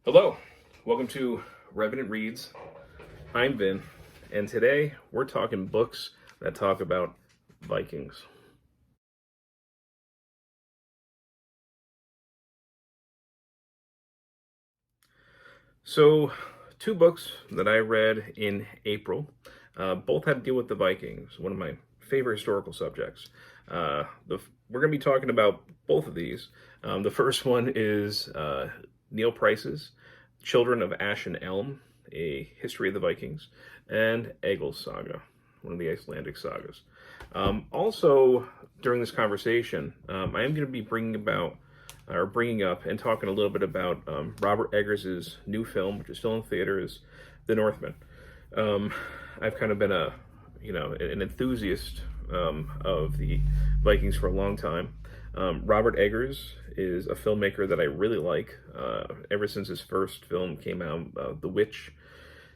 Hello, welcome to Revenant Reads. I'm Vin, and today we're talking books that talk about Vikings. So, two books that I read in April, both had to deal with the Vikings, one of my favorite historical subjects. We're going to be talking about both of these. The first one is Neil Price's Children of Ash and Elm, A History of the Vikings, and Egils Saga, one of the Icelandic sagas. Also, during this conversation, I am going to be bringing up and talking a little bit about Robert Eggers' new film, which is still in theaters, The Northman. I've kind of been an enthusiast of the Vikings for a long time. Robert Eggers is a filmmaker that I really like. Ever since his first film came out, The Witch,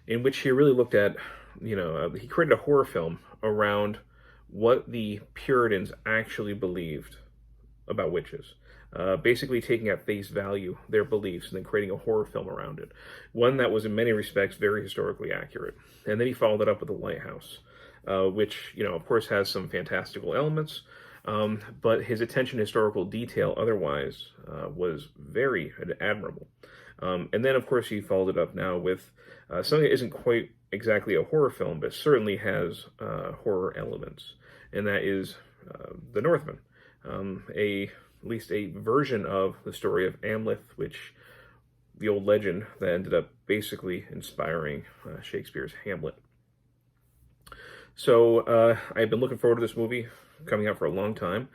in which he really looked at, he created a horror film around what the Puritans actually believed about witches. Basically taking at face value their beliefs and then creating a horror film around it. One that was in many respects very historically accurate. And then he followed it up with The Lighthouse, which, of course has some fantastical elements, but his attention to historical detail otherwise was very admirable. And then, of course, he followed it up now with something that isn't quite exactly a horror film, but certainly has horror elements, and that is The Northman, at least a version of the story of Amleth, which the old legend that ended up basically inspiring Shakespeare's Hamlet. So I've been looking forward to this movie coming out for a long time,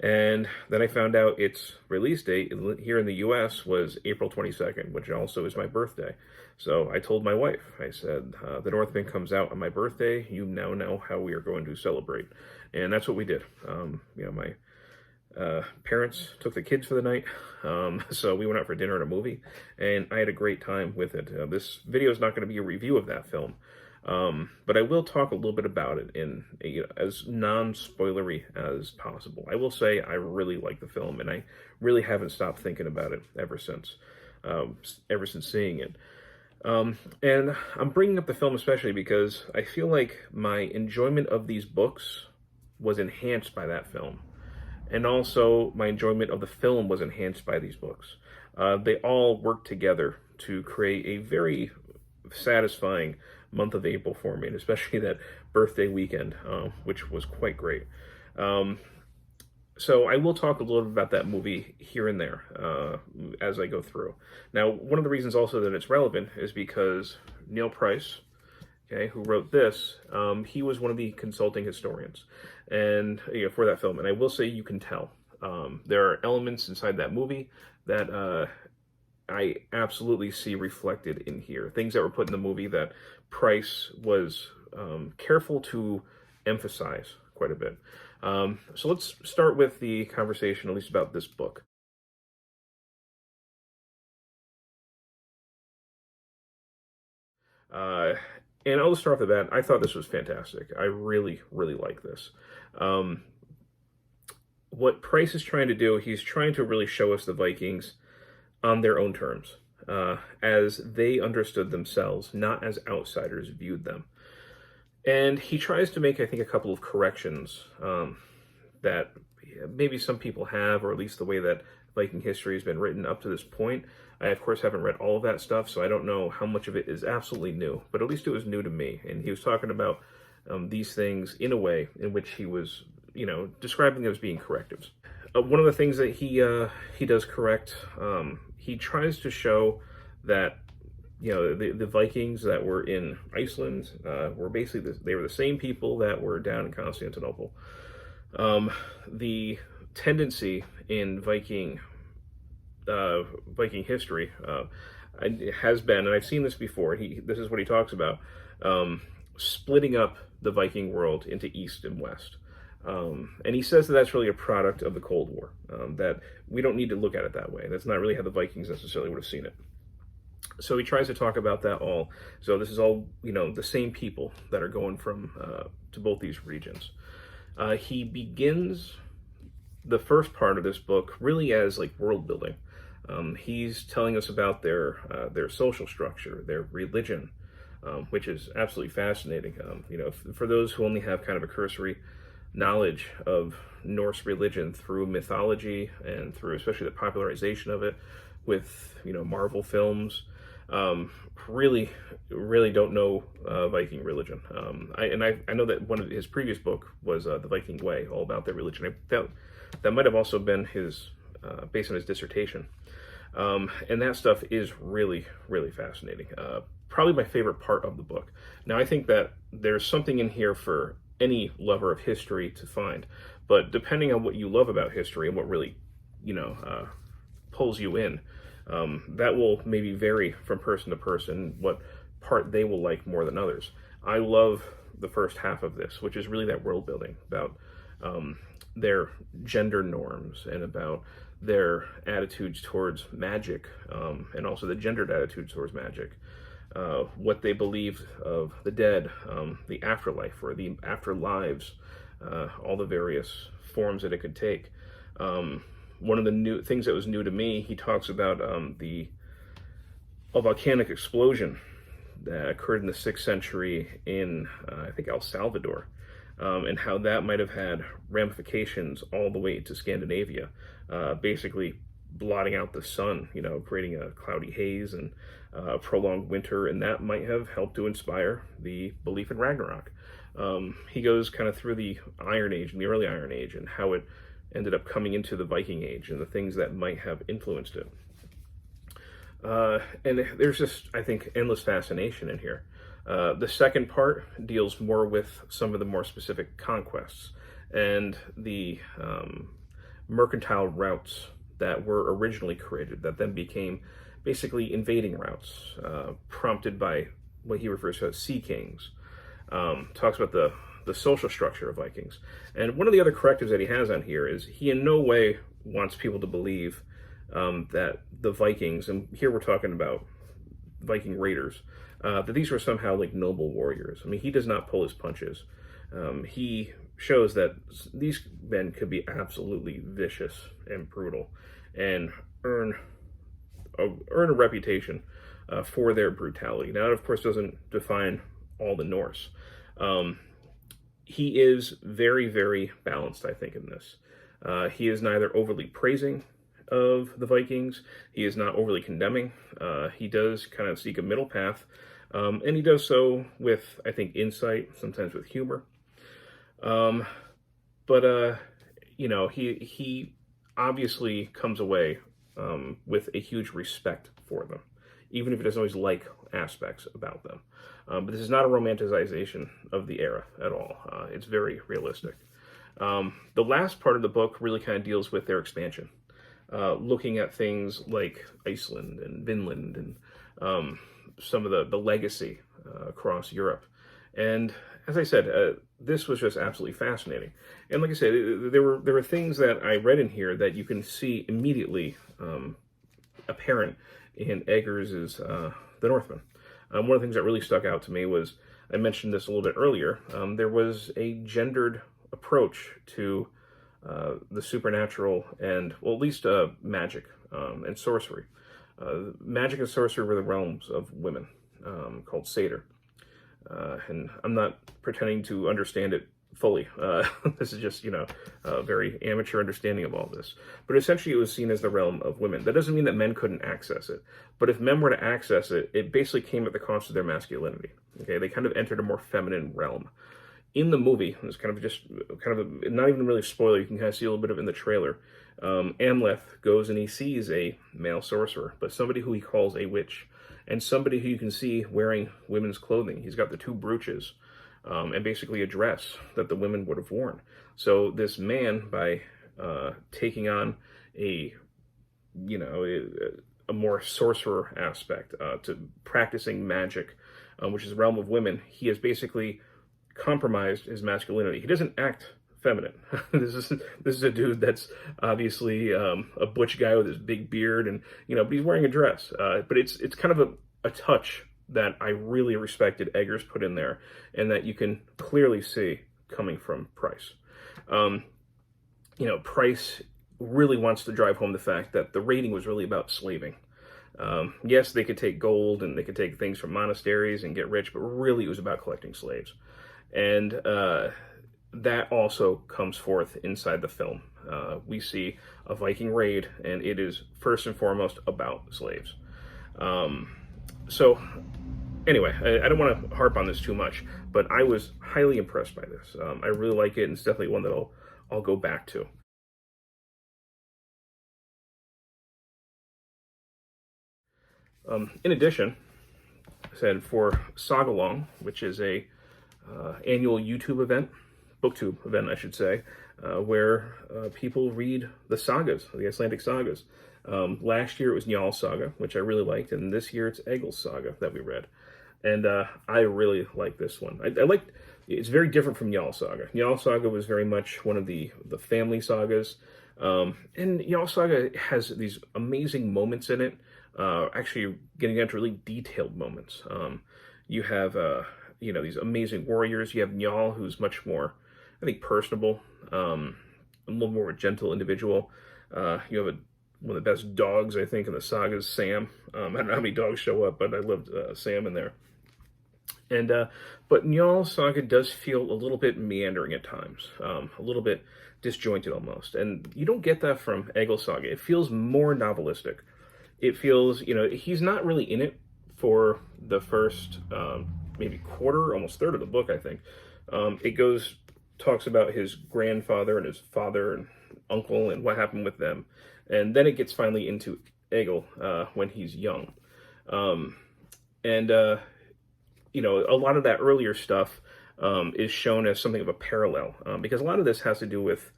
and then I found out its release date here in the US was April 22nd, which also is my birthday. So I told my wife, I said, The Northman comes out on my birthday. You now know how we are going to celebrate. And that's what we did. My parents took the kids for the night, so we went out for dinner and a movie, and I had a great time with it. This video is not going to be a review of that film, but I will talk a little bit about it in as non-spoilery as possible. I will say I really like the film, and I really haven't stopped thinking about it ever since seeing it. And I'm bringing up the film especially because I feel like my enjoyment of these books was enhanced by that film. And also, my enjoyment of the film was enhanced by these books. They all work together to create a very satisfying month of April for me, and especially that birthday weekend, which was quite great. So I will talk a little bit about that movie here and there as I go through. Now, one of the reasons also that it's relevant is because Neil Price, okay, who wrote this, he was one of the consulting historians, and for that film. And I will say, you can tell there are elements inside that movie that I absolutely see reflected in here. Things that were put in the movie that Price was careful to emphasize quite a bit. So let's start with the conversation, at least about this book. And I'll just start off the bat. I thought this was fantastic. I really, really like this. What Price is trying to do, he's trying to really show us the Vikings on their own terms, as they understood themselves, not as outsiders viewed them. And he tries to make, I think, a couple of corrections that maybe some people have, or at least the way that Viking history has been written up to this point. I, of course, haven't read all of that stuff, so I don't know how much of it is absolutely new, but at least it was new to me. And he was talking about these things in a way in which he was, describing them as being correctives. One of the things that he does correct, he tries to show that the Vikings that were in Iceland were basically they were the same people that were down in Constantinople. The tendency in Viking history has been, and I've seen this before. This is what he talks about: splitting up the Viking world into East and West. And he says that that's really a product of the Cold War. That we don't need to look at it that way. That's not really how the Vikings necessarily would have seen it. So he tries to talk about that all. So this is all, the same people that are going from to both these regions. He begins the first part of this book really as like world building. He's telling us about their social structure, their religion, which is absolutely fascinating. For those who only have kind of a cursory knowledge of Norse religion through mythology and through especially the popularization of it with Marvel films, really really don't know Viking religion. I know that one of his previous book was The Viking Way, all about their religion. That might have also been his based on his dissertation. And that stuff is really, really fascinating. Probably my favorite part of the book. Now, I think that there's something in here for any lover of history to find, but depending on what you love about history and what really, pulls you in, that will maybe vary from person to person, what part they will like more than others. I love the first half of this, which is really that world building about their gender norms and about their attitudes towards magic, and also the gendered attitudes towards magic, what they believed of the dead, the afterlife or the afterlives, all the various forms that it could take. One of the new things that was new to me, he talks about a volcanic explosion that occurred in the 6th century in, I think, El Salvador, and how that might have had ramifications all the way to Scandinavia, basically blotting out the sun, creating a cloudy haze and a prolonged winter, and that might have helped to inspire the belief in Ragnarok. He goes kind of through the Iron Age and the early Iron Age and how it ended up coming into the Viking Age and the things that might have influenced it. And there's just, I think, endless fascination in here. The second part deals more with some of the more specific conquests and the mercantile routes that were originally created, that then became basically invading routes, prompted by what he refers to as sea kings. Talks about the social structure of Vikings. And one of the other correctives that he has on here is he in no way wants people to believe that the Vikings, and here we're talking about Viking raiders, that these were somehow like noble warriors. I mean, he does not pull his punches. He shows that these men could be absolutely vicious and brutal and earn a reputation for their brutality. Now, it of course doesn't define all the Norse. He is very, very balanced, I think, in this. He is neither overly praising of the Vikings. He is not overly condemning. He does kind of seek a middle path, and he does so with, I think, insight, sometimes with humor. He obviously comes away with a huge respect for them, even if he doesn't always like aspects about them. But this is not a romanticization of the era at all. It's very realistic. The last part of the book really kind of deals with their expansion, looking at things like Iceland and Vinland and some of the legacy across Europe. And as I said, this was just absolutely fascinating. And like I said, there were things that I read in here that you can see immediately apparent in Eggers' The Northman. One of the things that really stuck out to me was, I mentioned this a little bit earlier, there was a gendered approach to the supernatural and, well, at least magic and sorcery. Magic and sorcery were the realms of women, called satyr. And I'm not pretending to understand it fully. This is just, a very amateur understanding of all this. But essentially it was seen as the realm of women. That doesn't mean that men couldn't access it. But if men were to access it, it basically came at the cost of their masculinity. Okay, they kind of entered a more feminine realm. In the movie, it's not even really a spoiler, you can kind of see a little bit of it in the trailer. Amleth goes and he sees a male sorcerer, but somebody who he calls a witch, and somebody who you can see wearing women's clothing. He's got the 2 brooches, and basically a dress that the women would have worn. So this man, by taking on a more sorcerer aspect, to practicing magic, which is the realm of women, he has basically compromised his masculinity. He doesn't act feminine. This is a dude that's obviously a butch guy with his big beard, and but he's wearing a dress. But it's kind of a touch that I really respected Eggers put in there, and that you can clearly see coming from Price. Price really wants to drive home the fact that the raiding was really about slaving. Yes, they could take gold and they could take things from monasteries and get rich, but really it was about collecting slaves. And that also comes forth inside the film. We see a Viking raid, and it is first and foremost about slaves. So, anyway, I don't want to harp on this too much, but I was highly impressed by this. I really like it, and it's definitely one that I'll go back to. In addition, I said for Sagalong, which is a annual YouTube event, booktube event, I should say, where people read the sagas, the Icelandic sagas. Last year it was Njal Saga, which I really liked, and this year it's Egils Saga that we read. And I really like this one. I liked, it's very different from Njal Saga. Njal Saga was very much one of the family sagas. And Njal Saga has these amazing moments in it, actually getting into really detailed moments. You have, these amazing warriors. You have Njal, who's much more, I think, personable, a little more a gentle individual. You have one of the best dogs, I think, in the sagas, Sam. I don't know how many dogs show up, but I loved Sam in there. And but Njal Saga does feel a little bit meandering at times, a little bit disjointed almost. And you don't get that from Egil Saga. It feels more novelistic. It feels, he's not really in it for the first maybe quarter, almost third of the book, I think. It talks about his grandfather and his father and uncle and what happened with them. And then it gets finally into Egil when he's young. A lot of that earlier stuff is shown as something of a parallel, because a lot of this has to do with,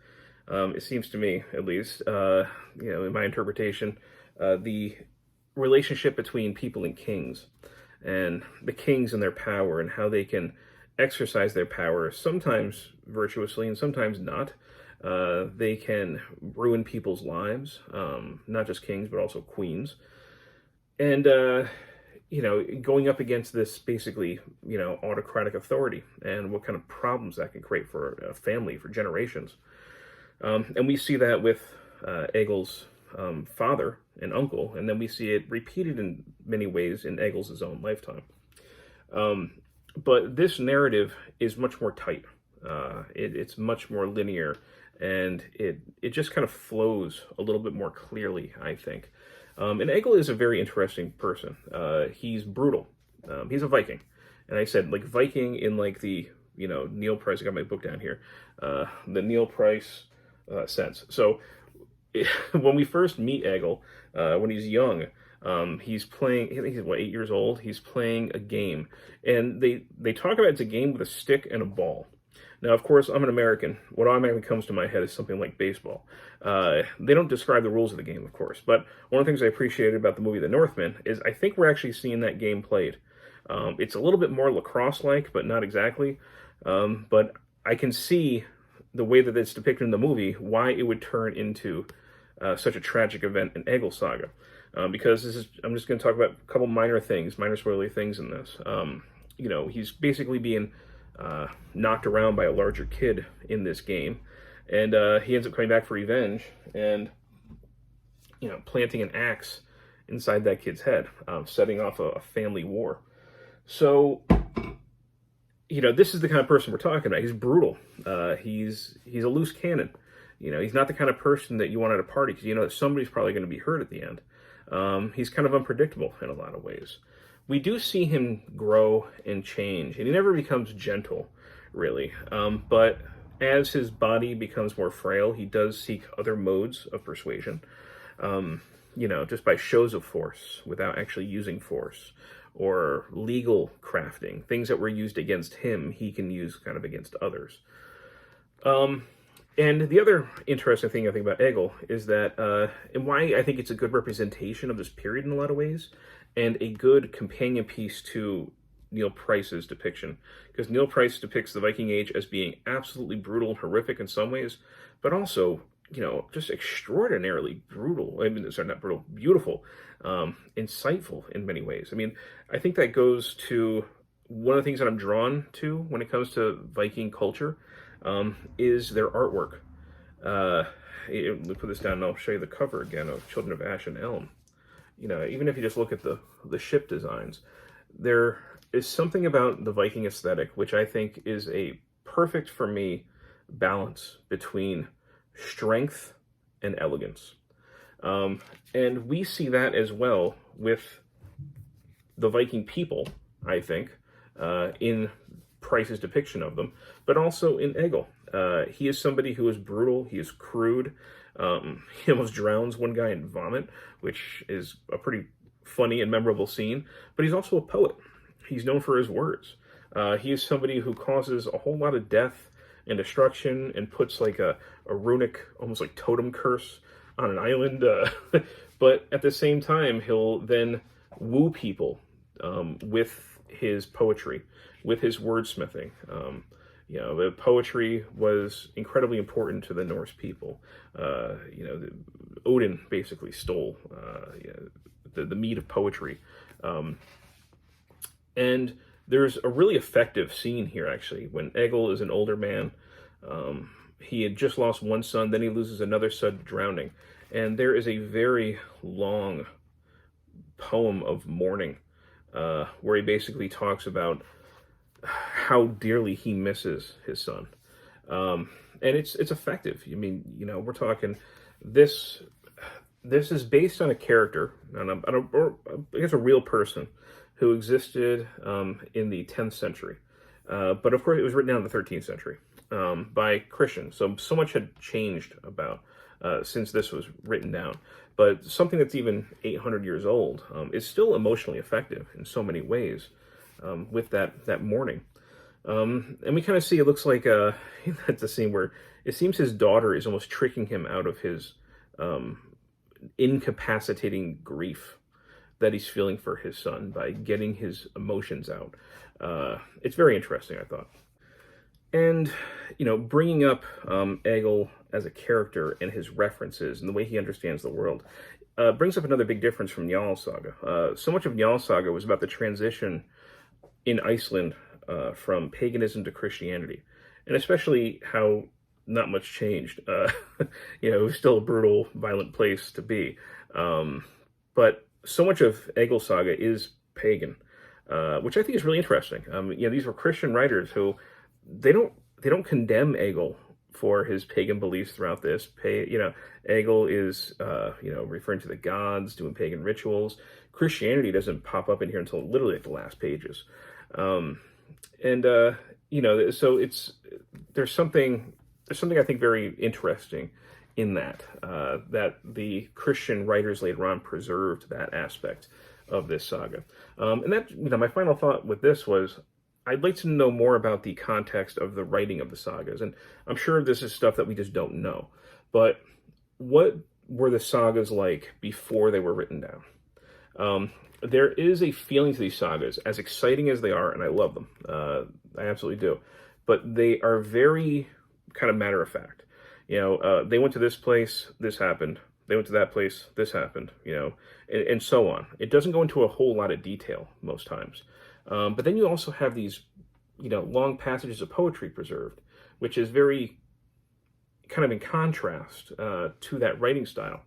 it seems to me at least, in my interpretation, the relationship between people and kings, and the kings and their power, and how they can exercise their power, sometimes virtuously and sometimes not. They can ruin people's lives, not just kings, but also queens. And, going up against this basically, autocratic authority, and what kind of problems that can create for a family for generations. And we see that with Egil's father and uncle, and then we see it repeated in many ways in Egil's own lifetime. But this narrative is much more tight. It's much more linear, and it just kind of flows a little bit more clearly, I think. And Egil is a very interesting person. He's brutal. He's a Viking. And I said, like, Viking in, like, the, Neil Price, I got my book down here, the Neil Price sense. So when we first meet Egil, when he's young, he's playing, I think he's, 8 years old? He's playing a game. And they talk about it's a game with a stick and a ball. Now, of course, I'm an American. What automatically comes to my head is something like baseball. They don't describe the rules of the game, of course. But one of the things I appreciated about the movie The Northman is I think we're actually seeing that game played. It's a little bit more lacrosse-like, but not exactly. But I can see the way that it's depicted in the movie, why it would turn into such a tragic event in Egil Saga. Because I'm just going to talk about a couple minor spoilery things in this. He's basically being knocked around by a larger kid in this game, and he ends up coming back for revenge and planting an axe inside that kid's head, setting off a family war. So this is the kind of person we're talking about. He's brutal. He's a loose cannon. He's not the kind of person that you want at a party, because that somebody's probably going to be hurt at the end. He's kind of unpredictable in a lot of ways. We do see him grow and change, and he never becomes gentle, really. But as his body becomes more frail, he does seek other modes of persuasion, just by shows of force, without actually using force, or legal crafting. Things that were used against him, he can use kind of against others. And the other interesting thing I think about Egil is that, and why I think it's a good representation of this period in a lot of ways, and a good companion piece to Neil Price's depiction. Because Neil Price depicts the Viking Age as being absolutely brutal and horrific in some ways, but also, just extraordinarily brutal. I mean, sorry, not brutal, beautiful, insightful in many ways. I mean, I think that goes to one of the things that I'm drawn to when it comes to Viking culture, is their artwork. Let me put this down and I'll show you the cover again of Children of Ash and Elm. Even if you just look at the ship designs, there is something about the Viking aesthetic, which I think is a perfect, for me, balance between strength and elegance. And we see that as well with the Viking people, I think, in Price's depiction of them, but also in Egil. He is somebody who is brutal, he is crude, he almost drowns one guy in vomit, which is a pretty funny and memorable scene, but he's also a poet. He's known for his words. He is somebody who causes a whole lot of death and destruction and puts like a runic, almost like totem curse on an island. But at the same time, he'll then woo people with his poetry, with his wordsmithing. The poetry was incredibly important to the Norse people. Odin basically stole the meat of poetry. And there's a really effective scene here, actually, when Egil is an older man. He had just lost one son, then he loses another son to drowning. And there is a very long poem of mourning where he basically talks about how dearly he misses his son. And it's effective. I mean, we're talking this is based on a character, or I guess a real person who existed in the 10th century. But of course, it was written down in the 13th century by Christians. So much had changed about since this was written down. But something that's even 800 years old is still emotionally effective in so many ways with that mourning. And we kind of see, it looks like that's a scene where it seems his daughter is almost tricking him out of his incapacitating grief that he's feeling for his son by getting his emotions out. It's very interesting, I thought. And, bringing up Egil as a character and his references and the way he understands the world brings up another big difference from Egils Saga. So much of Egils Saga was about the transition in Iceland from paganism to Christianity, and especially how not much changed. It was still a brutal, violent place to be. But so much of Egils Saga is pagan, which I think is really interesting. These were Christian writers who they don't condemn Egil for his pagan beliefs throughout this. Egil is referring to the gods, doing pagan rituals. Christianity doesn't pop up in here until literally at the last pages. So there's something I think very interesting in that the Christian writers later on preserved that aspect of this saga. And that, my final thought with this was, I'd like to know more about the context of the writing of the sagas. And I'm sure this is stuff that we just don't know. But what were the sagas like before they were written down? There is a feeling to these sagas, as exciting as they are, and I love them. I absolutely do. But they are very kind of matter of fact. They went to this place, this happened. They went to that place, this happened, and so on. It doesn't go into a whole lot of detail most times. But then you also have these, long passages of poetry preserved, which is very kind of in contrast to that writing style.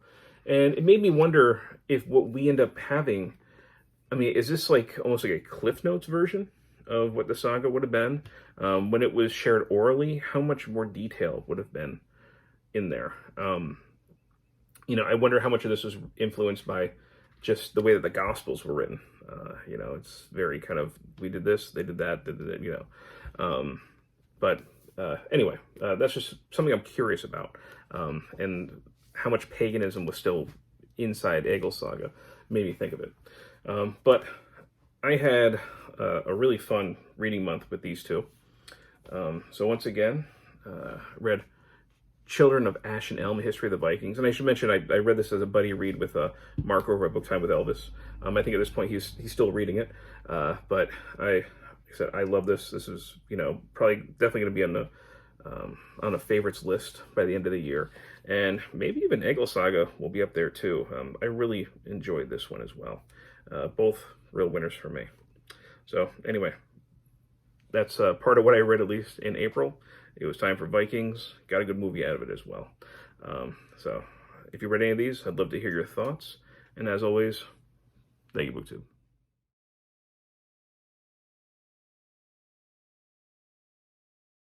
And it made me wonder if what we end up having, is this like almost like a Cliff Notes version of what the saga would have been? When it was shared orally, how much more detail would have been in there? I wonder how much of this was influenced by just the way that the Gospels were written. It's very kind of, we did this, they did that, anyway, that's just something I'm curious about. And how much paganism was still inside Egils Saga made me think of it. But I had a really fun reading month with these two. So once again, read Children of Ash and Elm, A History of the Vikings. And I should mention, I read this as a buddy read with Mark over at Book Time with Elvis. I think at this point he's still reading it. But like I said, I love this. This is, probably definitely going to be on a favorites list by the end of the year. And maybe even Egils Saga will be up there too. I really enjoyed this one as well. Both real winners for me. So anyway, that's part of what I read, at least in April. It was time for Vikings. Got a good movie out of it as well. So if you read any of these, I'd love to hear your thoughts. And as always, thank you, BookTube.